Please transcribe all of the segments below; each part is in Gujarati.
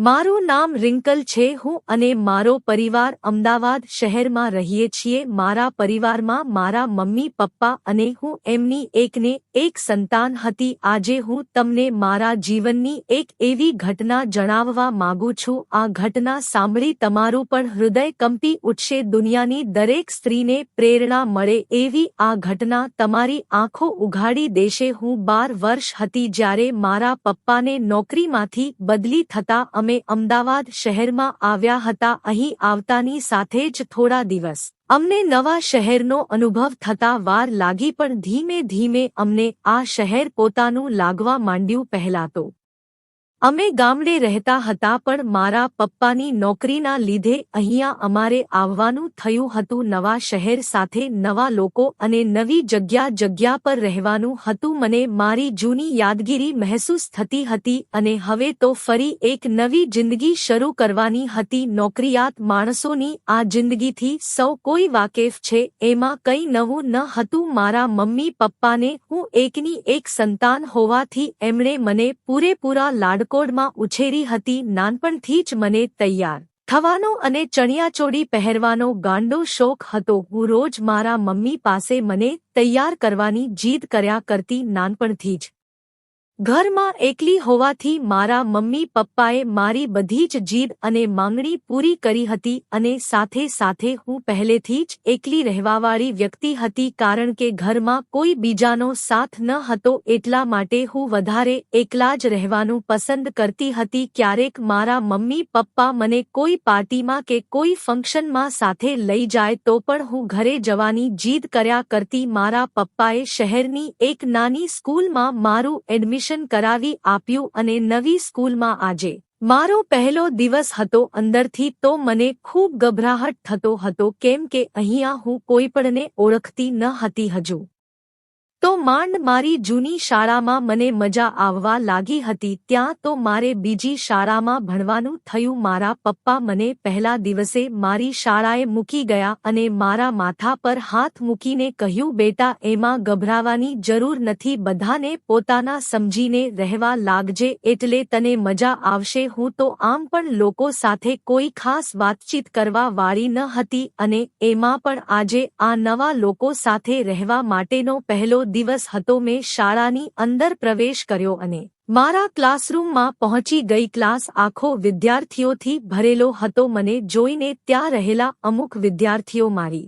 મારું નામ રિંકલ છે. હું અને મારો પરિવાર અમદાવાદ શહેરમાં રહીએ છીએ. મારા પરિવારમાં મારા મમ્મી પપ્પા અને હું એમની એકને એક સંતાન હતી. આજે હું તમને મારા જીવનની એક એવી ઘટના જણાવવા માંગુ છું. આ ઘટના સાંભળી તમારું પણ હૃદય કંપી ઉઠશે. દુનિયાની દરેક સ્ત્રીને પ્રેરણા મળે એવી આ ઘટના તમારી આંખો ઉઘાડી દેશે. હું 12 વર્ષ હતી જ્યારે મારા પપ્પાને નોકરીમાંથી બદલી થતા અમે અમદાવાદ શહેરમાં આવ્યા હતા. અહીં આવતાની સાથે જ થોડા દિવસ અમને નવા શહેરનો અનુભવ થતા વાર લાગી, પણ ધીમે ધીમે અમને આ શહેર પોતાનું લાગવા માંડ્યું. પહેલા તો અમે ગામડે રહેતા હતા, પણ મારા પપ્પાની નોકરીના લીધે અહીંયા અમારે આવવાનું થયું હતું. નવા શહેર સાથે નવા લોકો અને નવી જગ્યા પર રહેવાનું હતું. મને મારી જૂની યાદગીરી મહેસૂસ થતી હતી અને હવે તો ફરી એક નવી જિંદગી શરૂ કરવાની હતી. નોકરિયાત માણસોની આ જિંદગીથી સૌ કોઈ વાકેફ છે, એમાં કંઈ નવું ન હતું. મારા મમ્મી પપ્પાને હું એકની એક સંતાન હોવાથી એમણે મને પૂરેપૂરા લાડકોડમાં ઉછેરી હતી. નાનપણથી જ મને તૈયાર થવાનો અને ચણિયાચોળી પહેરવાનો ગાંડો શોખ હતો. હું રોજ મારા મમ્મી પાસે મને તૈયાર કરવાની જીદ કર્યા કરતી. નાનપણથી જ ઘરમાં એકલી હોવાથી મારા મમ્મી પપ્પાએ મારી બધી જ જીદ અને માંગણી પૂરી કરી હતી. અને સાથે સાથે હું પહેલેથી જ એકલી રહેવાવાળી વ્યક્તિ હતી, કારણ કે ઘરમાં કોઈ બીજાનો સાથ ન હતો. એટલા માટે હું વધારે એકલા જ રહેવાનું પસંદ કરતી હતી. ક્યારેક મારા મમ્મી પપ્પા મને કોઈ પાર્ટીમાં કે કોઈ ફંક્શનમાં સાથે લઈ જાય તો પણ હું ઘરે જવાની જીદ કર્યા કરતી. મારા પપ્પાએ શહેરની એક નાની સ્કૂલમાં મારું એડમિશન કરાવી આપ્યું અને નવી સ્કૂલમાં આજે મારો પહેલો દિવસ હતો. અંદરથી તો મને ખૂબ ગભરાહટ થતો હતો, કેમ કે અહીંયા હું કોઈપણને ઓળખતી ન હતી. હજુ તો માંડ મારી જૂની શાળામાં મને મજા આવવા લાગી હતી. ત્યાં તો મારે બીજી શાળામાં ભણવાનું થયું. મારા પપ્પા મને પહેલા દિવસે મારી શાળાએ મૂકી ગયા અને મારા માથા પર હાથ મૂકીને કહ્યું, બેટા, એમાં ગભરાવાની જરૂર નથી. બધાને પોતાના સમજીને રહેવા લાગજે, એટલે તને મજા આવશે. હું તો આમ પણ લોકો સાથે કોઈ ખાસ વાતચીત કરવા વાળી ન હતી, અને એમાં પણ આજે આ નવા લોકો સાથે રહેવા માટેનો પહેલો દિવસ હતો. મેં શાળાની અંદર પ્રવેશ કર્યો અને મારા ક્લાસરૂમમાં પહોંચી ગઈ. ક્લાસ આખો વિદ્યાર્થીઓથી ભરેલો હતો. મને જોઈને ત્યાં રહેલા અમુક વિદ્યાર્થીઓ મારી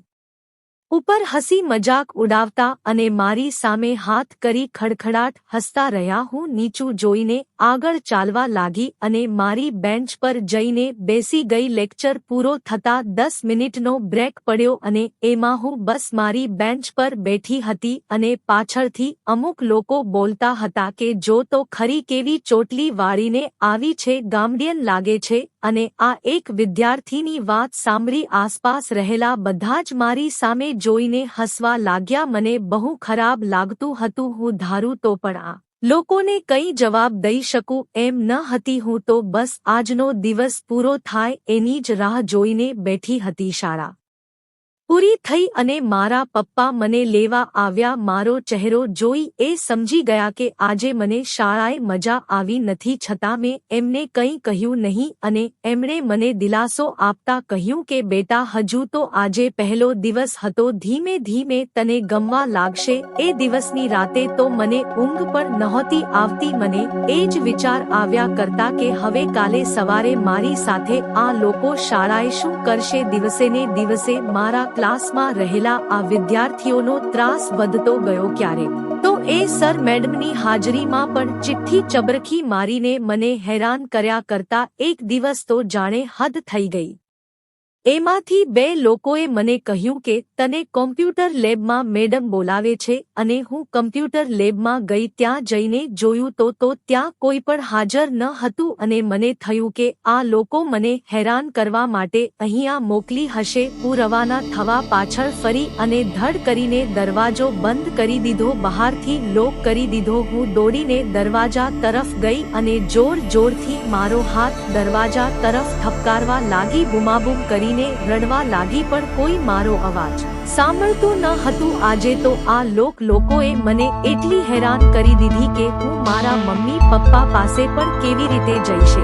ઉપર હસી મજાક ઉડાવતા અને મારી સામે હાથ કરી ખડખડાટ હસતા રહ્યા. હું નીચું જોઈને આગળ ચાલવા લાગી અને મારી બેન્ચ પર જઈને બેસી ગઈ. લેક્ચર પૂરો થતા 10 મિનિટનો બ્રેક પડ્યો અને એમાં હું બસ મારી બેન્ચ પર બેઠી હતી અને પાછળથી અમુક લોકો બોલતા હતા કે જો તો ખરી કેવી ચોટલી વાળીને આવી છે, ગામડિયન લાગે છે. અને આ એક વિદ્યાર્થીની વાત સાંભળી આસપાસ રહેલા બધા જ મારી સામે જોઈને હસવા લાગ્યા. મને બહુ ખરાબ લાગતું હતું. હું ધારું તો પણ આ લોકોને કંઈ જવાબ દઈ શકું એમ ન હતી. હું તો બસ આજનો દિવસ પૂરો થાય એની જ રાહ જોઈને બેઠી હતી. શાળા પૂરી થઈ અને મારા પપ્પા મને લેવા આવ્યા. મારો ચહેરો જોઈ એ સમજી ગયા કે આજે મને શાળાએ મજા આવી નથી. છતાં મેં એમને કંઈ કહ્યું નહીં અને એમણે મને દિલાસો આપતા કહ્યું કે બેટા, હજુ તો આજે પહેલો દિવસ હતો, ધીમે ધીમે તને ગમવા લાગશે. એ દિવસની રાતે તો મને ઊંઘ પણ નહોતી આવતી. મને એ જ વિચાર આવ્યા કરતા કે હવે કાલે સવારે મારી સાથે આ લોકો શાળાએ શું કરશે. દિવસેને દિવસે મારા ક્લાસમાં રહેલા આ વિદ્યાર્થીઓનો ત્રાસ વધતો ગયો. ક્યારેક તો એ સર મેડમની હાજરીમાં પણ ચિઠ્ઠી ચબરખી મારીને મને હેરાન કર્યા કરતા. એક દિવસ તો જાણે હદ થઈ ગઈ. એમાંથી 2 લોકોએ મને કહ્યું કે તને કોમ્પ્યુટર લેબમાં મેડમ બોલાવે છે. અને હું કમ્પ્યુટર લેબમાં ગઈ. ત્યાં જઈને જોયું તો ત્યાં કોઈ પણ હાજર ન હતું અને મને થયું કે આ લોકો મને હેરાન કરવા માટે અહીંયા મોકલી હશે. હું રવાના થવા પાછળ ફરી અને ધડ કરીને દરવાજો બંધ કરી દીધો, બહારથી લોક કરી દીધો. હું દોડીને દરવાજા તરફ ગઈ અને જોર જોરથી મારો હાથ દરવાજા તરફ થપકારવા લાગી. બૂમાબૂમ કરી રડવા લાગી, પણ કોઈ મારો અવાજ સાંભળતું ન હતું. આજે તો આ લોકોએ મને એટલી હેરાન કરી દીધી કે હું મારા મમ્મી પપ્પા પાસે પણ કેવી રીતે જઈશ.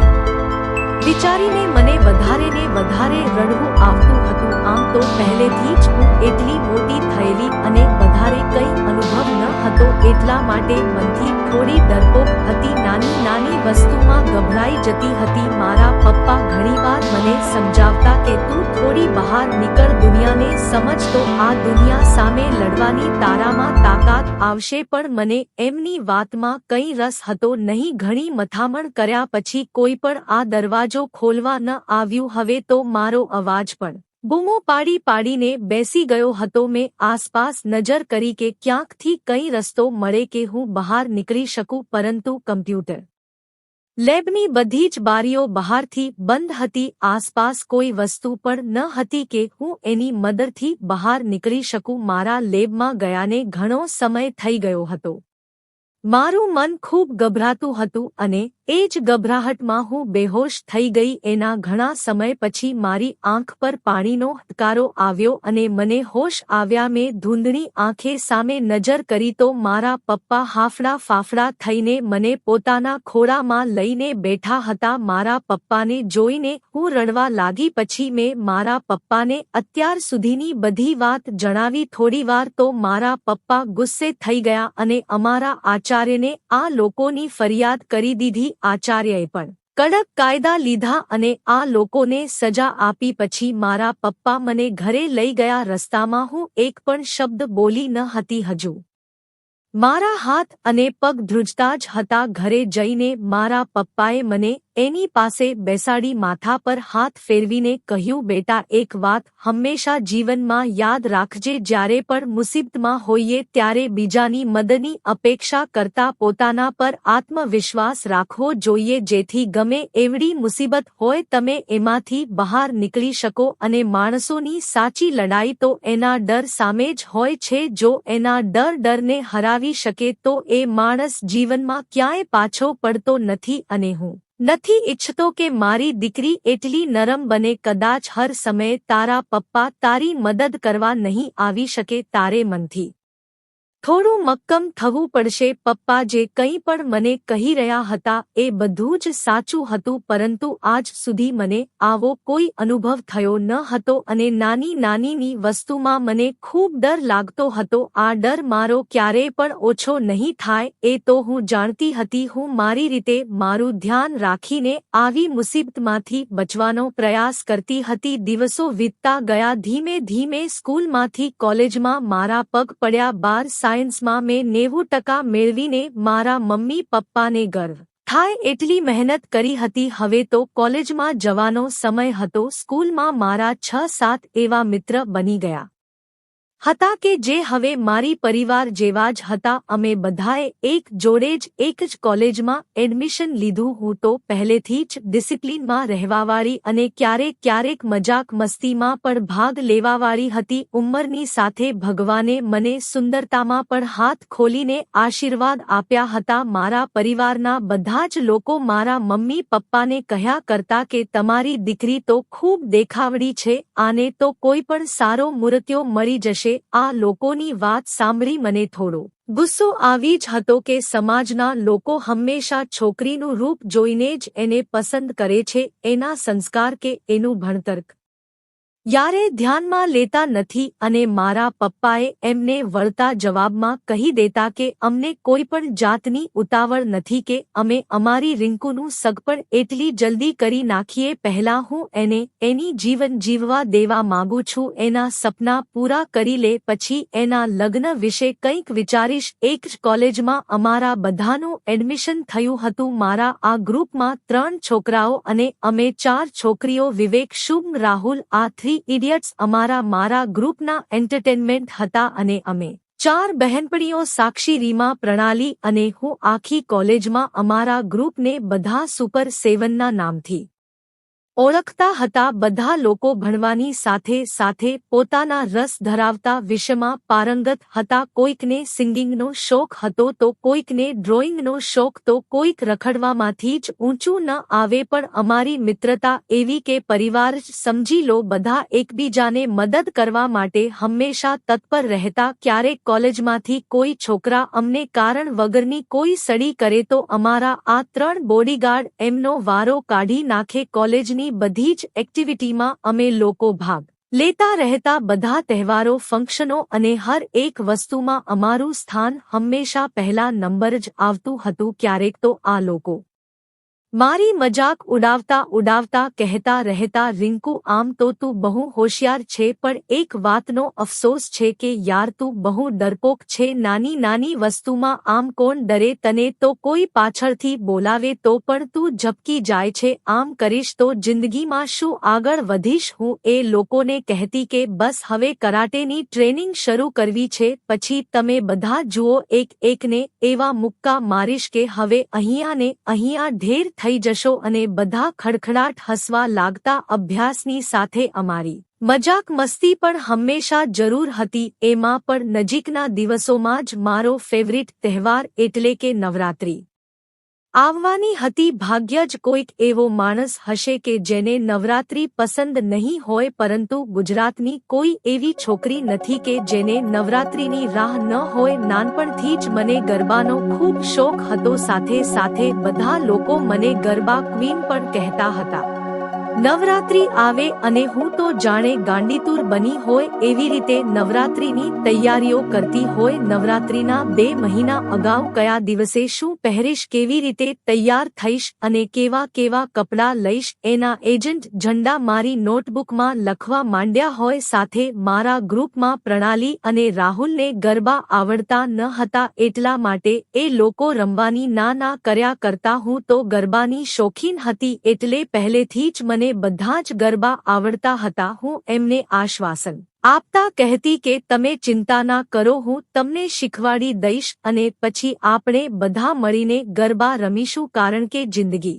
વિચારીને મને વધારે ને વધારે રડવું આવતું હતું. આમ તો પહેલેથી જ હું એટલી મોટી થયેલી અને વધારે કંઈ અનુભવ ન હતો એટલા માટે મનથી થોડી ડરપોક હતી. નાની નાની વસ્તુમાં ગભરાઈ જતી હતી. મારા પપ્પા ઘણીવાર મને સમજાવતા કે તું થોડી બહાર નીકળ, દુનિયાને સમજ તો આ દુનિયા સામે લડવાની તારામાં તાકાત આવશે. પણ મને એમની વાતમાં કંઈ રસ હતો નહીં. ઘણી મથામણ કર્યા પછી કોઈ પણ આ દરવાજો ખોલવા ન આવ્યું. હવે તો મારો અવાજ પણ બૂમો પાડી પાડીને બેસી ગયો હતો. મેં આસપાસ નજર કરી કે ક્યાંકથી કંઈ રસ્તો મળે કે હું બહાર નીકળી શકું, પરંતુ કમ્પ્યુટર લેબની બધી જ બારીઓ બહારથી બંધ હતી. આસપાસ કોઈ વસ્તુ પણ ન હતી કે હું એની મદદથી બહાર નીકળી શકું. મારા લેબમાં ગયાને ઘણો સમય થઈ ગયો હતો. મારું મન ખૂબ ગભરાતું હતું અને એ જ ગભરાહટમાં હું બેહોશ થઈ ગઈ. એના ઘણા સમય પછી મારી આંખ પર પાણીનો હટકારો આવ્યો અને મને હોશ આવ્યા. મેં ધૂંધળી આંખે સામે નજર કરી તો મારા પપ્પા હાફડા ફાફડા થઈને મને પોતાના ખોળામાં લઈને બેઠા હતા. મારા પપ્પાને જોઈને હું રડવા લાગી. પછી મેં મારા પપ્પાને અત્યાર સુધીની બધી વાત જણાવી. થોડીવાર તો મારા પપ્પા ગુસ્સે થઈ ગયા અને અમારા આચાર્યને આ લોકોની ફરિયાદ કરી દીધી. આચાર્યએ પણ કડક કાયદા લીધા અને આ લોકોને સજા આપી. પછી મારા પપ્પા મને ઘરે લઈ ગયા. રસ્તામાં હું એક પણ શબ્દ બોલી ન હતી. હજુ મારા હાથ અને પગ ધ્રુજતા જ હતા. ઘરે જઈને મારા પપ્પાએ મને એની પાસે બેસાડી માથા પર હાથ ફેરવીને કહ્યું, બેટા, એક વાત હંમેશા જીવનમાં યાદ રાખજે, જ્યારે પણ મુસીબતમાં હોઈએ ત્યારે બીજાની મદદની અપેક્ષા કરતા પોતાના પર આત્મવિશ્વાસ રાખવો જોઈએ, જેથી ગમે એવડી મુસીબત હોય તમે એમાંથી બહાર નીકળી શકો. અને માણસોની સાચી લડાઈ તો એના ડર સામે જ હોય છે. જો એના ડરને હરાવી શકે તો એ માણસ જીવનમાં ક્યાંય પાછો પડતો નથી. અને હું નથી ઈચ્છતો કે મારી દીકરી એટલી નરમ બને. કદાચ હર સમયે તારા પપ્પા તારી મદદ કરવા નહીં આવી શકે. તારે મનથી થોડું મક્કમ થવું પડશે. પપ્પા જે કંઈ પણ મને કહી રહ્યા હતા એ બધું જ સાચું હતું, પરંતુ આજ સુધી મને આવો કોઈ અનુભવ થયો ન હતો અને નાની નાનીની વસ્તુમાં મને ખૂબ ડર લાગતો હતો. આ ડર મારો ક્યારેય પણ ઓછો નહીં થાય એ તો હું જાણતી હતી. હું મારી રીતે મારું ધ્યાન રાખીને આવી મુસીબતમાંથી બચવાનો પ્રયાસ કરતી હતી. દિવસો વીતતા ગયા. ધીમે ધીમે સ્કૂલમાંથી કોલેજમાં મારા પગ પડ્યા. બાર સાયન્સમાં મેં 90% મેળવીને મારા મમ્મી પપ્પાને ગર્વ થાય એટલી મહેનત કરી હતી. હવે તો કોલેજમાં જવાનો સમય હતો. સ્કૂલમાં મારા 6-7 એવા મિત્ર બની ગયા હતા કે જે હવે મારી પરિવાર જેવા જ હતા. અમે બધાએ એક જોડે જ એક જ કોલેજમાં એડમિશન લીધું. હું તો પહેલેથી જ ડિસિપ્લિનમાં રહેવાવાળી અને ક્યારેક ક્યારેક મજાક મસ્તીમાં પણ ભાગ લેવાવાળી હતી. ઉંમરની સાથે ભગવાને મને સુંદરતામાં પણ હાથ ખોલીને આશીર્વાદ આપ્યા હતા. મારા પરિવારના બધા જ લોકો મારા મમ્મી પપ્પાને કહ્યા કરતા કે તમારી દીકરી તો ખૂબ દેખાવડી છે, આને તો કોઈ પણ સારો મૂર્તિઓ મળી જશે. આ લોકોની વાત સાંભળી મને થોડો ગુસ્સો આવી જ હતો કે સમાજના લોકો હંમેશા છોકરીનું રૂપ જોઈને જ એને પસંદ કરે છે, એના સંસ્કાર કે એનું ભણતર યારે ધ્યાનમાં લેતા નથી. અને મારા પપ્પાએ એમને વળતા જવાબમાં કહી દેતા કે અમને કોઈ પણ જાતની ઉતાવળ નથી કે અમે અમારી રિંકુનું સગપણ એટલી જલ્દી કરી નાખીએ. પહેલા હું એને એની જીવન જીવવા દેવા માંગુ છું. એના સપના પૂરા કરી લે, પછી એના લગ્ન વિશે કંઈક વિચારીશ. એક જ કોલેજમાં અમારા બધાનું એડમિશન થયું હતું. મારા આ ગ્રુપમાં 3 છોકરાઓ અને અમે 4 છોકરીઓ. વિવેક, શુભ, રાહુલ, આ 3 ઇડિયટ્સ મારા ગ્રુપના એન્ટરટેનમેન્ટ હતા. અને અમે 4 બહેનપણીઓ, સાક્ષી, રીમા, પ્રણાલી અને હું આખી કોલેજમાં અમારા ગ્રુપને બધા સુપર 7ના નામથી ઓળખતા હતા। બધા લોકો ભણવાની સાથે સાથે પોતાના રસ ધરાવતા વિષયમાં પારંગત હતા। કોઈકને સિંગિંગનો શોખ હતો તો કોઈકને ડ્રોઈંગનો શોખ તો કોઈક રખડવામાંથી જ ઊંચું ન આવે। પણ અમારી મિત્રતા એવી કે પરિવાર જ સમજી લો। બધા એકબીજાને મદદ કરવા માટે હંમેશા તત્પર રહેતા। ક્યારેક કોલેજમાંથી કોઈ છોકરા અમને કારણ વગરની કોઈ સડી કરે તો અમારા આ 3 બોડીગાર્ડ એમનો વારો કાઢી નાખે। કોલેજની બધી જ એક્ટિવિટીમાં અમે લોકો ભાગ લેતા રહેતા। બધા તહેવારો ફંક્શનો અને હર એક વસ્તુમાં અમારું સ્થાન હંમેશા પહેલા નંબર જ આવતું હતું। ક્યારેક તો આ લોકો મારી મજાક ઉડાવતા કહેતા રહેતા, રિંકુ આમ તો તું બહુ હોશિયાર છે, પણ એક વાતનો અફસોસ છે કે યાર તું બહુ ડરપોક છે। નાની નાની વસ્તુમાં આમ કોણ ડરે? તને તો કોઈ પાછળથી બોલાવે તો પણ તું ઝબકી જાય છે। આમ કરીશ તો જિંદગીમાં શું આગળ વધીશ? હું એ લોકોને કહેતી કે બસ હવે કરાટેની ટ્રેનિંગ શરૂ કરવી છે, પછી તમે બધા જુઓ એક એકને એવા મુક્કા મારીશ કે હવે અહીંયા ને અહીંયા ઢેર થઈ જશો। અને બધા ખડખડાટ હસવા લાગતા। અભ્યાસની સાથે અમારી મજાક મસ્તી પણ હંમેશા જરૂર હતી। એમાં પણ નજીકના દિવસોમાં જ મારો ફેવરિટ તહેવાર એટલે કે નવરાત્રી આવવાની હતી। ભાગ્ય જ કોઈક એવો માણસ હશે કે જેને નવરાત્રી પસંદ નહીં હોય, પરંતુ ગુજરાતની કોઈ એવી છોકરી નથી કે જેને નવરાત્રીની રાહ ન હોય। નાનપણથી જ મને ગરબાનો ખૂબ શોખ હતો, સાથે સાથે બધા લોકો મને ગરબા ક્વીન પણ કહેતા હતા। નવરાત્રી આવે અને હું તો જાણે ગાંડીતુર બની હોય એવી રીતે નવરાત્રીની તૈયારીઓ કરતી હોય। નવરાત્રીના 2 મહિના અગાઉ કયા દિવસે શું પહેરીશ, કેવી રીતે તૈયાર થઈશ અને કેવા કેવા કપડાં લઈશ, એના એજન્ટ ઝંડા મારી નોટબુકમાં લખવા માંડ્યા હોય। સાથે મારા ગ્રુપમાં પ્રણાલી અને રાહુલને ગરબા આવડતા ન હતા, એટલા માટે એ લોકો રમવાની ના કર્યા કરતા। હું તો ગરબાની શોખીન હતી, એટલે પહેલેથી જ મને બધા જ ગરબા આવડતા હતા। હું એમને આશ્વાસન આપતા કહેતી કે તમે ચિંતા ના કરો, હું તમને શીખવાડી દઈશ અને પછી આપણે બધા મળીને ગરબા રમીશું। કારણ કે જિંદગી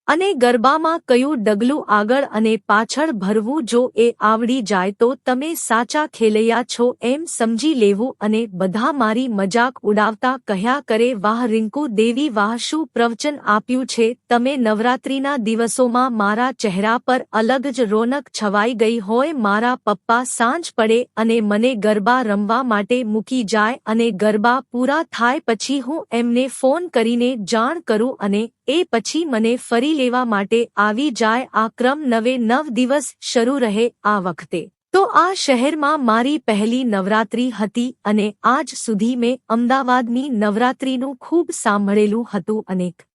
અને ગરબામાં કયું ડગલું આગળ અને પાછળ ભરવું, જો એ આવડી જાય તો તમે સાચા ખેલૈયા છો એમ સમજી લેવું। અને બધા મારી મજાક ઉડાવતા કહ્યા કરે, વાહ રિંકુ દેવી વાહ, શું પ્રવચન આપ્યું છે તમે! નવરાત્રીના દિવસોમાં મારા ચહેરા પર અલગ જ રોનક છવાઈ ગઈ હોય। મારા પપ્પા સાંજ પડે અને મને ગરબા રમવા માટે મૂકી જાય અને ગરબા પૂરા થાય પછી હું એમને ફોન કરીને જાણ કરું અને એ પછી મને ફરી લેવા માટે આવી જાય। આ ક્રમ 9 દિવસ શરૂ રહે। આ વખતે તો આ શહેરમાં મારી પહેલી નવરાત્રી હતી અને આજ સુધી મેં અમદાવાદની નવરાત્રીનું ખૂબ સાંભળેલું હતું। અનેક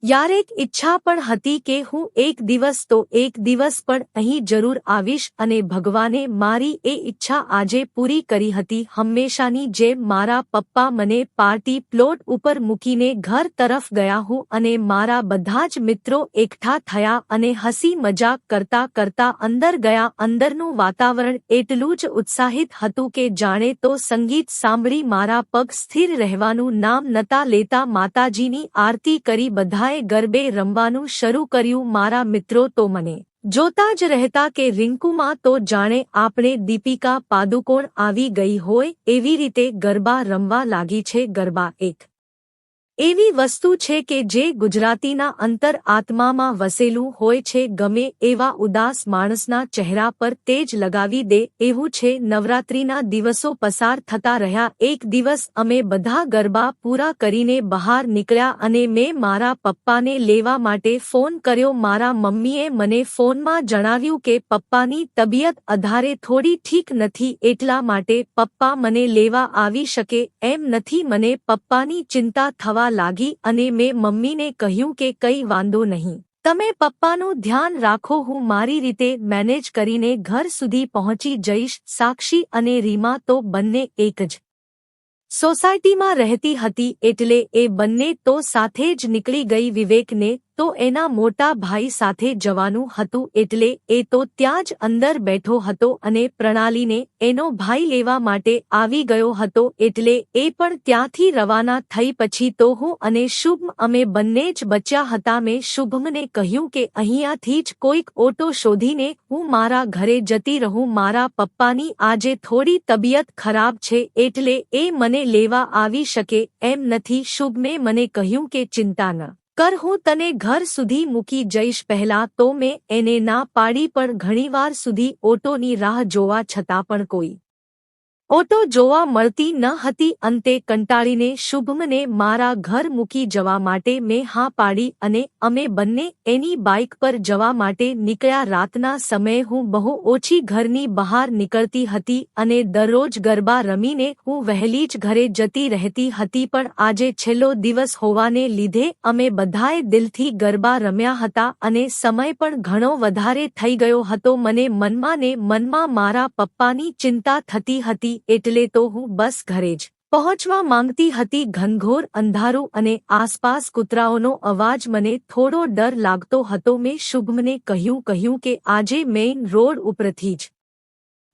યારેક ઈચ્છા પણ હતી કે હું એક દિવસ પણ અહીં જરૂર આવીશ અને ભગવાને મારી એ ઈચ્છા આજે પૂરી કરી હતી। હંમેશાની જેમ મારા પપ્પા મને પાર્ટી પ્લોટ ઉપર મૂકીને ઘર તરફ ગયા। હું અને મારા બધા જ મિત્રો એકઠા થયા અને હસી મજાક કરતા અંદર ગયા। અંદરનું વાતાવરણ એટલું જ ઉત્સાહિત હતું કે જાણે તો સંગીત સાંભળી મારા પગ સ્થિર રહેવાનું નામ નતા લેતા। માતાજીની આરતી કરી બધાએ ગરબે રમવાનું શરૂ કર્યું। મારા મિત્રો તો મને જોતા જ રહેતા કે રિંકુમાં તો જાણે આપણે દીપિકા પાદુકોણ આવી ગઈ હોય એવી રીતે ગરબા રમવા લાગી છે। ગરબા એક એવી વસ્તુ છે કે જે ગુજરાતીના અંતર આત્મામાં વસેલું હોય છે। ગમે એવા ઉદાસ માણસના ચહેરા પર તેજ લગાવી દે એવું છે। નવરાત્રીના દિવસો પસાર થતા રહ્યા। એક દિવસ અમે બધા ગરબા પૂરા કરીને બહાર નીકળ્યા અને મેં મારા પપ્પાને લેવા માટે ફોન કર્યો। મારા મમ્મીએ મને ફોનમાં જણાવ્યું કે પપ્પાની તબિયત અધારે થોડી ઠીક નથી, એટલા માટે પપ્પા મને લેવા આવી શકે એમ નથી। મને પપ્પાની ચિંતા થવા લાગી અને મેં મમ્મીને કહ્યું કે કંઈ વાંધો નહીં, તમે પપ્પાનું ધ્યાન રાખો, હું મારી રીતે મેનેજ કરીને ઘર સુધી પહોંચી જઈશ। સાક્ષી અને રીમા તો બંને એક જ સોસાયટીમાં રહેતી હતી એટલે એ બંને તો સાથે જ નીકળી ગઈ। વિવેકને તો એના મોટા ભાઈ સાથે જવાનું હતું એટલે એ તો ત્યાં જ અંદર બેઠો હતો અને પ્રણાલીને એનો ભાઈ લેવા માટે આવી ગયો હતો એટલે એ પણ ત્યાંથી રવાના થઈ પછી તો હું અને શુભમ અમે બંને જ બચ્યા હતા. મેં શુભમને કહ્યું કે અહીંયાથી જ કોઈક ઓટો શોધીને હું મારા ઘરે જતી રહું. મારા પપ્પાની આજે થોડી તબિયત ખરાબ છે એટલે એ મને લેવા આવી શકે એમ નથી. શુભમે મને કહ્યું કે ચિંતા ન કર, હું તને ઘર સુધી મૂકી જઈશ. પહેલા તો મેં એને ના પાડી પણ ઘણીવાર સુધી ઓટોની રાહ જોવા છતાં પણ કોઈ ઓટો જોવા મળતી ન હતી. અંતે કંટાળીને શુભમને મારા ઘર મૂકી જવા માટે મેં હા પાડી અને અમે બંને એની બાઇક પર જવા માટે નીકળ્યા. રાતના સમયે હું બહુ ઓછી ઘરની બહાર નીકળતી હતી અને દરરોજ ગરબા રમીને હું વહેલી જ ઘરે જતી રહેતી હતી. પણ આજે છેલ્લો દિવસ હોવાને લીધે અમે બધાએ દિલથી ગરબા રમ્યા હતા અને સમય પણ ઘણો વધારે થઈ ગયો હતો. મને મનમાં ને મનમાં મારા પપ્પાની ચિંતા થતી હતી એટલે તો હું બસ ઘરે જ પહોંચવા માંગતી હતી. ઘનઘોર અંધારું અને આસપાસ કૂતરાઓનો અવાજ, મને થોડો ડર લાગતો હતો. મેં શુભમને કહ્યું કે આજે મેઇન રોડ ઉપરથી જ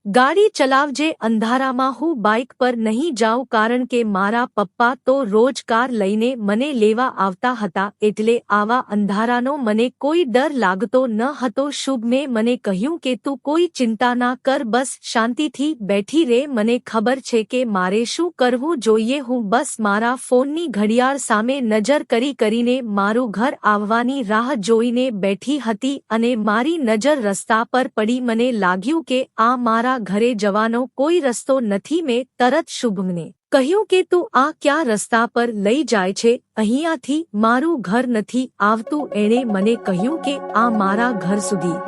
ગાડી ચલાવજે, અંધારામાં હું બાઇક પર નહીં જાઉં કારણ કે મારા પપ્પા તો રોજ કાર લઈને મને લેવા આવતા હતા એટલે આવા અંધારાનો મને કોઈ ડર લાગતો ન હતો. શુભમે મને કહ્યું કે તું કોઈ ચિંતા ના કર, બસ શાંતિથી બેઠી રે. મને ખબર છે કે મારે શું કરવું જોઈએ. હું બસ મારા ફોનની ઘડિયાળ સામે નજર કરીને મારું ઘર આવવાની રાહ જોઈને બેઠી હતી અને મારી નજર રસ્તા પર પડી. મને લાગ્યું કે આ મારા ઘરે જવાનો કોઈ રસ્તો નથી. મેં તરત શુભમને કહ્યું કે તું આ ક્યાં રસ્તા પર લઈ જાય છે, અહીંયાથી મારું ઘર નથી આવતું. એણે મને કહ્યું કે આ મારા ઘર સુધી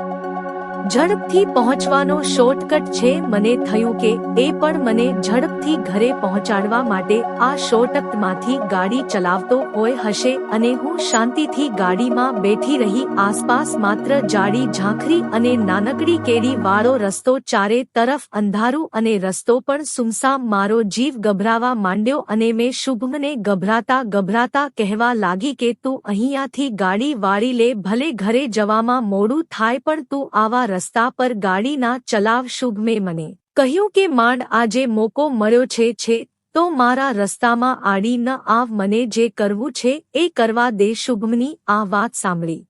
ઝડપથી પહોંચવાનો શોર્ટકટ છે. મને થયું કે એ પણ મને ઝડપથી ઘરે પહોંચાડવા માટે આ શોર્ટકટમાંથી ગાડી ચલાવતો હોય હશે અને હું શાંતિથી ગાડીમાં બેઠી રહી. આસપાસ માત્ર જાડી ઝાંખરી અને નાનકડી કેડી વાળો રસ્તો, ચારે તરફ અંધારું અને રસ્તો પણ સુમસામ. મારો જીવ ગભરાવા માંડ્યો અને મેં શુભમને ગભરાતા કહેવા લાગી કે તું અહીંયાથી ગાડી વાળી લે, ભલે ઘરે જવામાં મોડું થાય પણ તું આવા રસ્તા પર ગાડી ના ચલાવ. શુભમે મને કહ્યું કે માંડ આજે મોકો મળ્યો છે તો મારા રસ્તામાં આડી ન આવ, મને જે કરવું છે એ કરવા દે. શુભમની આ વાત સાંભળી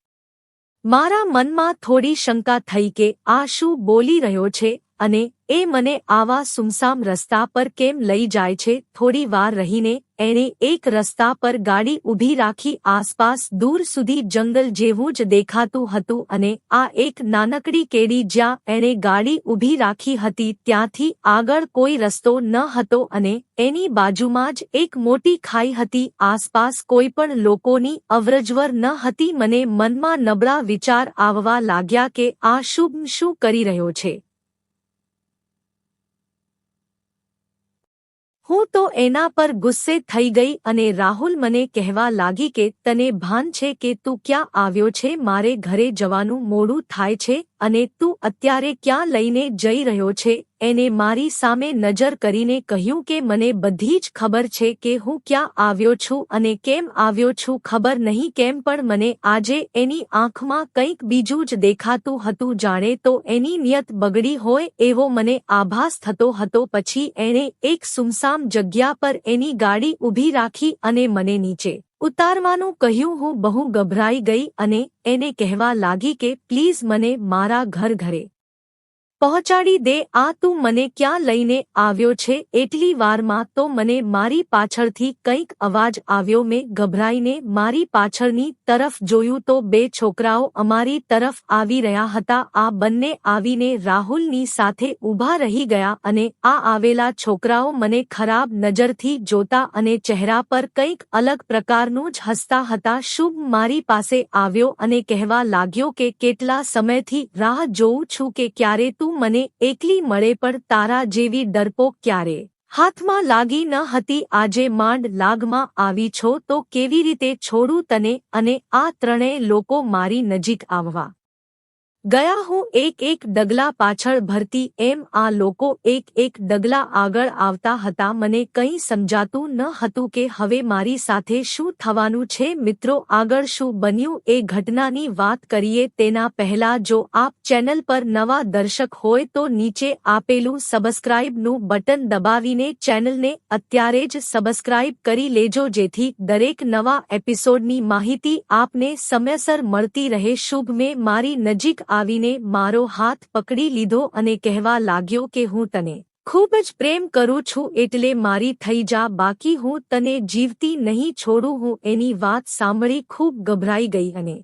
મારા મનમાં થોડી શંકા થઈ કે આ શું બોલી રહ્યો છે અને એ મને આવા સુમસામ રસ્તા પર કેમ લઈ જાય છે. થોડી વાર રહીને એણે એક રસ્તા પર ગાડી ઊભી રાખી. આસપાસ દૂર સુધી જંગલ જેવું જ દેખાતું હતું અને આ એક નાનકડી કેડી જ્યાં એણે ગાડી ઊભી રાખી હતી ત્યાંથી આગળ કોઈ રસ્તો ન હતો અને એની બાજુમાં જ એક મોટી ખાઈ હતી. આસપાસ કોઈ પણ લોકોની અવરજવર ન હતી. મને મનમાં નબળા વિચાર આવવા લાગ્યા કે આ શુભમ શું કરી રહ્યો છે. હું તો એના પર ગુસ્સે થઈ ગઈ અને રાહુલ મને કહેવા લાગી કે તને ભાન છે કે તું ક્યાં આવ્યો છે, મારે ઘરે જવાનું મોડું થાય છે અને તું અત્યારે ક્યાં લઈને જઈ રહ્યો છે. એને મારી સામે નજર કરીને કહ્યું કે મને બધી જ ખબર છે કે હું ક્યાં આવ્યો છું અને કેમ આવ્યો છું. ખબર નહીં કેમ પણ મને આજે એની આંખમાં કંઈક બીજું જ દેખાતું હતું, જાણે તો એની નિયત બગડી હોય એવો મને આભાસ થતો હતો. પછી એણે એક સુમસામ જગ્યા પર એની ગાડી ઊભી રાખી અને મને નીચે ઉતારવાનું કહ્યું. હું બહુ ગભરાઈ ગઈ અને એને કહેવા લાગી કે પ્લીઝ મને મારા ઘરે પહોંચાડી દે. આ તું મને ક્યાં લઈને આવ્યો છે. એટલી વારમાં તો મને મારી પાછળથી કંઈક અવાજ આવ્યો. મેં ગભરાઈને મારી પાછળની તરફ જોયું તો બે છોકરાઓ અમારી તરફ આવી રહ્યા હતા. આ બંને આવીને રાહુલની સાથે ઊભા રહી ગયા અને આ આવેલા છોકરાઓ મને ખરાબ નજરથી જોતા અને ચહેરા પર કંઈક અલગ પ્રકારનું જ હસતા હતા. શુભ મારી પાસે આવ્યો અને કહેવા લાગ્યો કે કેટલા સમયથી રાહ જોઉં છું કે ક્યારે તું મને એકલી મળે, પણ તારા જેવી ડરપોક ક્યારે હાથમાં લાગી ન હતી. આજે માંડ લાગમાં આવી છો તો કેવી રીતે છોડું તને. અને આ ત્રણેય લોકો મારી નજીક આવવા ગયા હું એક એક ડગલા પાછળ ભરતી એમ આ લોકો એક એક ડગલા આગળ આવતા હતા. મને કંઈ સમજાતું ન હતું કે હવે મારી સાથે શું થવાનું છે. મિત્રો, આગળ શું બન્યું એ ઘટનાની વાત કરીએ તેના પહેલા જો આપ ચેનલ પર નવા દર્શક હોય તો નીચે આપેલું સબસ્ક્રાઇબનું બટન દબાવીને ચેનલને અત્યારે જ સબસ્ક્રાઇબ કરી લેજો જેથી દરેક નવા એપિસોડની માહિતી આપને સમયસર મળતી રહે. શુભ મેં મારી નજીક આવીને મારો હાથ પકડી લીધો અને કહેવા લાગ્યો કે હું તને ખૂબ જ પ્રેમ કરું છું, એટલે મારી થઈ જા, બાકી હું તને જીવતી નહીં છોડું. હું એની વાત સાંભળી ખૂબ ગભરાઈ ગઈ અને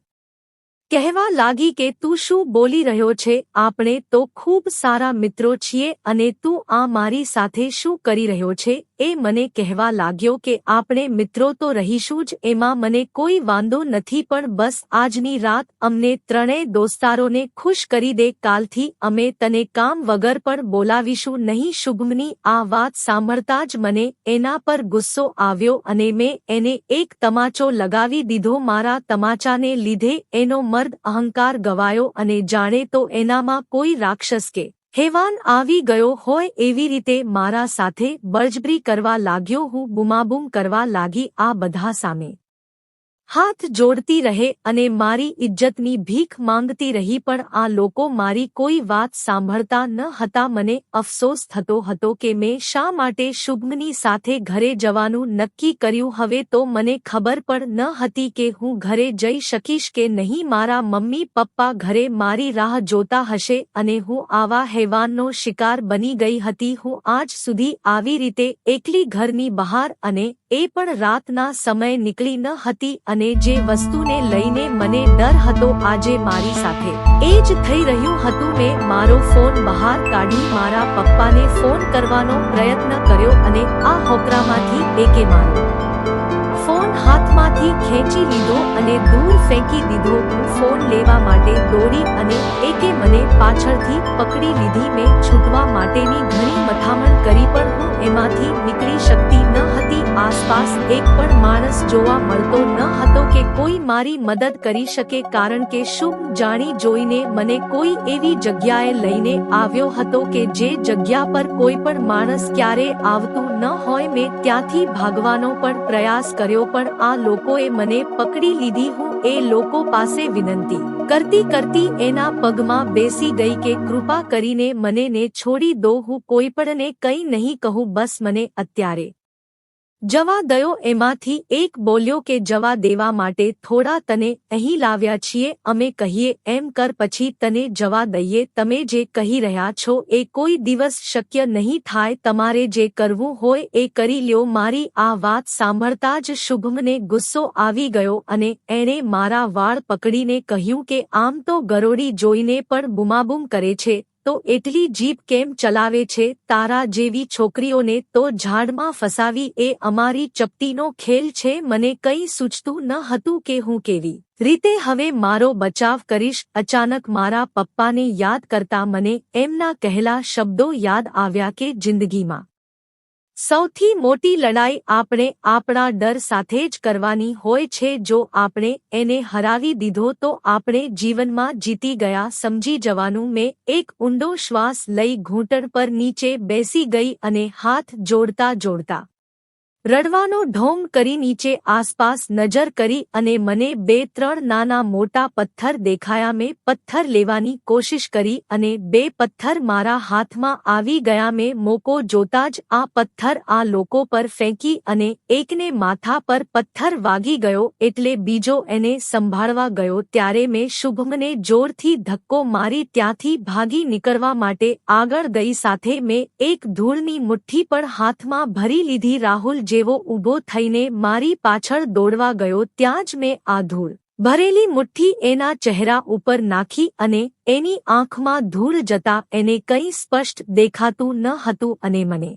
કહેવા લાગી કે તું શું બોલી રહ્યો છે? આપણે તો ખૂબ સારા મિત્રો છીએ અને તું આ મારી સાથે શું કરી રહ્યો છે? એ મને કહેવા લાગ્યો કે આપણે મિત્રો તો રહીશું જ, એમાં મને કોઈ વાંધો નથી, પણ બસ આજની રાત અમને ત્રણેય દોસ્તારોને ખુશ કરી દે. કાલથી અમે તને કામ વગર પણ બોલાવીશું નહીં. શુભમની આ વાત સાંભળતા જ મને એના પર ગુસ્સો આવ્યો અને મેં એને એક તમાચો લગાવી દીધો. મારા તમાચાને લીધે એનો મર્દ અહંકાર ગવાયો અને જાણે તો એનામાં કોઈ રાક્ષસ કે હેવાન આવી ગયો હોય એવી રીતે મારા સાથે બળજબરી કરવા લાગ્યો. હું બૂમાબૂમ કરવા લાગી, આ બધા સામે હાથ જોડતી રહે અને મારી ઇજ્જતની ભીખ માંગતી રહી, પણ આ લોકો મારી કોઈ વાત સાંભળતા ન હતા. મને અફસોસ થતો હતો કે મેં શા માટે શુભમની સાથે ઘરે જવાનું નક્કી કર્યું. હવે તો મને ખબર પણ ન હતી કે હું ઘરે જઈ શકીશ કે નહીં. મારા મમ્મી પપ્પા ઘરે મારી રાહ જોતા હશે અને હું આવા હેવાનનો શિકાર બની ગઈ હતી. હું આજ સુધી આવી રીતે એકલી ઘરની બહાર અને એ પણ રાતના સમયે નીકળી ન હતી અને જે વસ્તુને લઈને મને ડર હતો આજે મારી સાથે એ જ થઈ રહ્યું હતું. મેં મારો ફોન બહાર કાઢી મારા પપ્પાને ફોન કરવાનો પ્રયત્ન કર્યો અને આ હોકરામાંથી એકે મારો ફોન હાથમાંથી ખેંચી લીધો અને દૂર ફેંકી દીધો. હું ફોન લેવા માટે દોડી અને એકે મને પાછળથી પકડી લીધી. મેં છૂટવા માટેની ઘણી મથામણ કરી પણ હું એમાંથી નીકળી શકતી ન હતી. આસપાસ એક પણ માણસ જોવા મળતો ન હતો કે કોઈ મારી મદદ કરી શકે, કારણ કે શુભ જાણી જોઈને મને કોઈ એવી જગ્યાએ લઈને આવ્યો હતો કે જે જગ્યા પર કોઈ પણ માણસ ક્યારે આવતું ન હોય. મેં ત્યાંથી ભાગવાનો પણ પ્રયાસ કર્યો પણ આ લોકોએ મને પકડી લીધી. હું એ લોકો પાસે વિનંતી કરતી કરતી એના પગમાં બેસી ગઈ કે કૃપા કરીને મને ને છોડી દો, હું કોઈ પણને કંઈ નહીં કહું, બસ મને અત્યારે જવા દયો. એમાંથી એક બોલ્યો કે જવા દેવા માટે થોડા તને અહીં લાવ્યા છીએ, અમે કહીએ એમ કર પછી તને જવા દઈએ. તમે જે કહી રહ્યા છો એ કોઈ દિવસ શક્ય નહીં થાય. તમારે જે કરવું હોય એ કરી લ્યો. મારી આ વાત સાંભળતા જ શુભમને ગુસ્સો આવી ગયો અને એણે મારા વાળ પકડીને કહ્યું કે આમ તો ગરોળી જોઈને પણ બૂમાબૂમ કરે છે તો એટલી જીભ કેમ ચલાવે છે? તારા જેવી છોકરીઓને તો ઝાડમાં ફસાવી એ અમારી ચપટીનો ખેલ છે. મને કંઈ સૂચતું ન હતું કે હું કેવી રીતે હવે મારો બચાવ કરીશ. અચાનક મારા પપ્પાને યાદ કરતા મને એમના કહેલા શબ્દો યાદ આવ્યા કે જિંદગીમાં સૌથી મોટી લડાઈ આપણે આપણા ડર સાથે જ કરવાની હોય છે. જો આપણે એને હરાવી દીધો તો આપણે જીવનમાં જીતી ગયા સમજી જવાનું. મેં એક ઊંડો શ્વાસ લઈ ઘૂંટણ પર નીચે બેસી ગઈ અને હાથ જોડતા જોડતા રડવાનો ઢોંગ કરી નીચે આસપાસ નજર કરી અને મને 2-3 નાના મોટા પથ્થર દેખાયા. મેં પથ્થર લેવાની કોશિશ કરી અને 2 પથ્થર મારા હાથમાં આવી ગયા. મેં મોકો જોતા જ આ પથ્થર આ લોકો પર ફેંકી અને એકને માથા પર પથ્થર વાગી ગયો એટલે બીજો એને સંભાળવા ગયો. ત્યારે મેં શુભમને જોરથી ધક્કો મારી ત્યાંથી ભાગી નીકળવા માટે આગળ ગઈ. સાથે મેં એક ધૂળની મુઠ્ઠી પણ હાથમાં ભરી લીધી. રાહુલ જેવો ઊભો થઈને મારી પાછળ દોડવા ગયો. ત્યાં જ મેં આ ધૂળ ભરેલી મુઠ્ઠી એના ચહેરા ઉપર નાખી અને એની આંખમાં ધૂળ જતા એને કંઈ સ્પષ્ટ દેખાતું ન હતું અને મને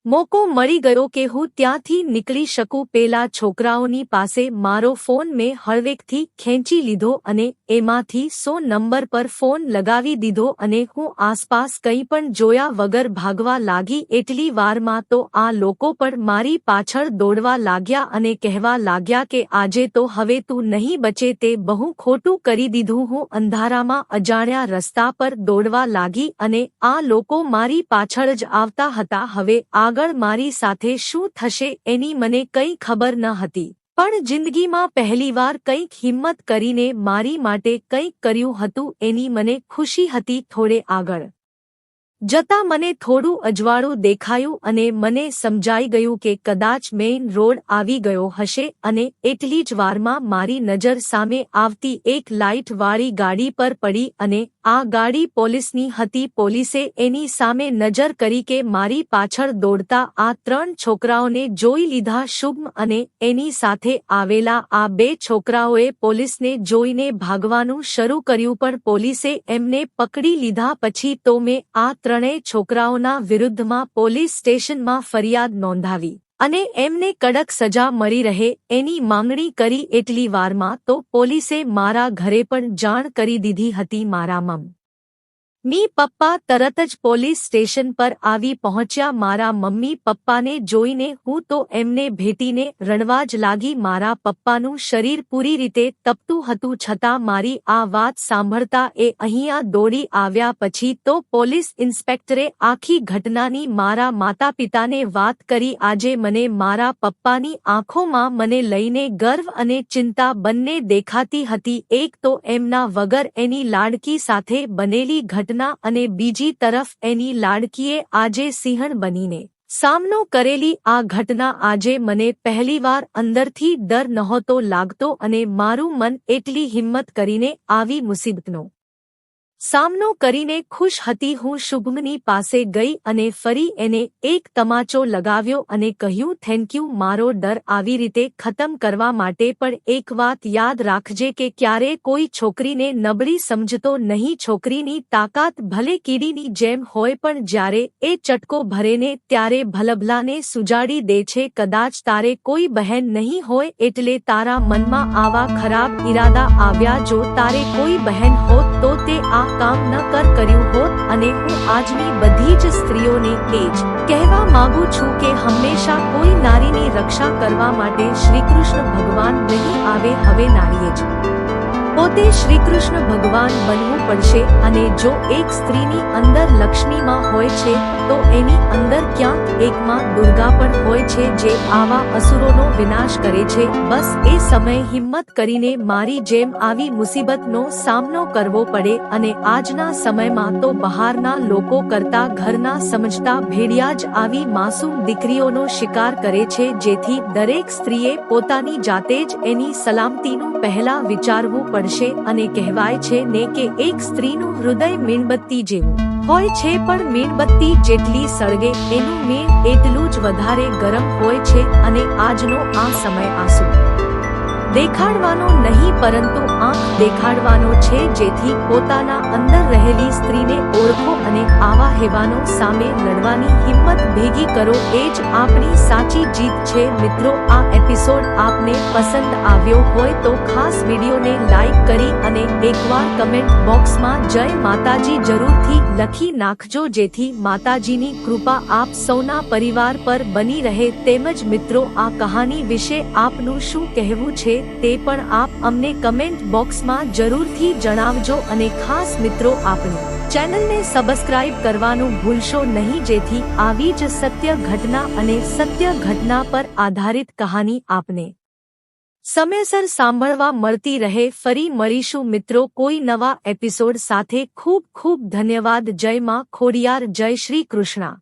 મોકો મળી ગયો કે હું ત્યાંથી નીકળી શકું. પેલા છોકરાઓની પાસે મારો ફોન મેં હળવેકથી ખેંચી લીધો અને એમાંથી 100 નંબર પર ફોન લગાવી દીધો અને હું આસપાસ કંઈ પણ જોયા વગર ભાગવા લાગી. એટલી વારમાં તો આ લોકો પણ મારી પાછળ દોડવા લાગ્યા અને કહેવા લાગ્યા કે આજે તો હવે તું નહીં બચે. તે બહુ ખોટું કરી દીધું. હું અંધારામાં અજાણ્યા રસ્તા પર દોડવા લાગી અને આ લોકો મારી પાછળ જ આવતા હતા. હવે આગળ મારી સાથે શું થશે એની મને કંઈ ખબર ન હતી, પણ જિંદગીમાં પહેલીવાર કંઈક હિંમત કરીને મારી માટે કંઈક કર્યું હતું એની મને ખુશી હતી. થોડે આગળ જતાં મને થોડું અજવાળું દેખાયું અને મને સમજાઈ ગયું કે કદાચ મેઇન રોડ આવી ગયો હશે અને એટલી જ વારમાં મારી નજર સામે આવતી એક લાઇટવાળી ગાડી પર પડી અને આ ગાડી પોલીસની હતી. પોલીસે એની સામે નજર કરી કે મારી પાછળ દોડતા આ 3 છોકરાઓને જોઈ લીધા. શુભમ અને એની સાથે આવેલા આ 2 છોકરાઓએ પોલીસને જોઈને ભાગવાનું શરૂ કર્યું, પણ પોલીસે એમને પકડી લીધા. પછી તો મેં આ 3 છોકરાઓના વિરુદ્ધમાં પોલીસ સ્ટેશનમાં ફરિયાદ નોંધાવી અને એમને કડક સજા મળી રહે એની માંગણી કરી. એટલી વારમાં તો પોલીસે મારા ઘરે પણ જાણ કરી દીધી હતી. મારા મમ્મી પપ્પા તરત જ પોલીસ સ્ટેશન પર આવી પહોંચ્યા. મારા મમ્મી પપ્પાને જોઈને હું તો એમને ભેટીને રડવા જ લાગી. મારા પપ્પાનું શરીર પૂરી રીતે તપતું હતું, છતાં મારી આ વાત સાંભળતા એ અહીંયા દોડી આવ્યા. પછી તો પોલીસ ઇન્સ્પેક્ટરે આખી ઘટનાની મારા માતાપિતાને વાત કરી. આજે મને મારા પપ્પાની આંખોમાં મને લઈને ગર્વ અને ચિંતા બંને દેખાતી હતી. એક તો એમના વગર એની લાડકી સાથે બનેલી ઘટના અને બીજી તરફ એની લાડકીએ આજે સિંહણ બનીને સામનો કરેલી આ ઘટના. આજે મને પહેલીવાર અંદરથી ડર નહોતો લાગતો અને મારું મન એટલી હિંમત કરીને આવી મુસીબતનો સામનો કરીને ખુશ હતી. હું શુભમની પાસે ગઈ અને ફરી એને એક તમાચો લગાવ્યો અને કહ્યું, થેન્ક યુ મારો ડર આવી રીતે ખતમ કરવા માટે. પણ એક વાત યાદ રાખજે કે ક્યારે કોઈ છોકરીને નબળી સમજતો નહીં. છોકરીની તાકાત ભલે કીડીની જેમ હોય, પણ જ્યારે એ ચટકો ભરેને ત્યારે ભલભલાને સુજાડી દે છે. કદાચ તારે કોઈ બહેન નહીં હોય એટલે તારા મનમાં આવા ખરાબ ઈરાદા આવ્યા. જો તારે કોઈ બહેન હોત તો તે આ કામ ન કર્યું હોત. અને હું આજની બધી જ સ્ત્રીઓને એ જ કહેવા માંગુ છું કે હંમેશા કોઈ નારીની રક્ષા કરવા માટે શ્રીકૃષ્ણ ભગવાન નહીં આવે. હવે નારીએ જ પોતે શ્રીકૃષ્ણ ભગવાન બનવું પડશે. અને જો એક સ્ત્રીની અંદર લક્ષ્મીમાં હોય છે તો એની અંદર ક્યાંક એકમાં દુર્ગા પણ હોય છે, જે આવા અસુરોનો વિનાશ કરે છે. બસ એ સમયે હિંમત કરીને મારી જેમ આવી મુસીબતનો સામનો કરવો પડે. અને આજના સમયમાં તો બહારના લોકો કરતા ઘરના સમજતા ભેડિયા જ આવી માસૂમ દીકરીઓનો શિકાર કરે છે, જેથી દરેક સ્ત્રીએ પોતાની જાતે જ એની સલામતીનું પહેલા વિચારવું પડશે. અને કહેવાય છે ને કે એક સ્ત્રીનું હૃદય મીણબત્તી જેવું હોય છે, પણ મીણબત્તી જેટલી સળગે એનું મીણ એટલું જ વધારે ગરમ હોય છે. અને આજનો આ સમય આંસુ દેખાડવાનો નહીં પરંતુ આંખ દેખાડવાનો છે, જેથી પોતાના અંદર રહેલી સ્ત્રીને ઓળખો અને આવા હેવાનો સામે લડવાની હિંમત ભેગી કરો. એ જ આપણી સાચી જીત છે. મિત્રો, આ એપિસોડ આપને પસંદ આવ્યો હોય તો ખાસ વિડીયોને લાઈક કરી અને એકવાર કમેન્ટ બોક્સમાં જય માતાજી જરૂરથી લખી નાખજો, જેથી માતાજીની કૃપા આપ સૌના પરિવાર પર બની રહે. તેમજ મિત્રો, આ કહાની વિશે આપનું શું કહેવું છે તે પણ આપ અમને કમેન્ટ બોક્સમાં જરૂરથી જણાવજો. અને ખાસ મિત્રો, આપણી ચેનલને સબસ્ક્રાઇબ કરવાનું ભૂલશો નહીં, જેથી આવી જ સત્ય ઘટના અને સત્ય ઘટના પર આધારિત કહાની આપને સમયસર સાંભળવા મળતી રહે. ફરી મળીશું મિત્રો કોઈ નવા એપિસોડ સાથે. ખૂબ ખૂબ ધન્યવાદ. જય માં ખોડિયાર. જય શ્રી કૃષ્ણ.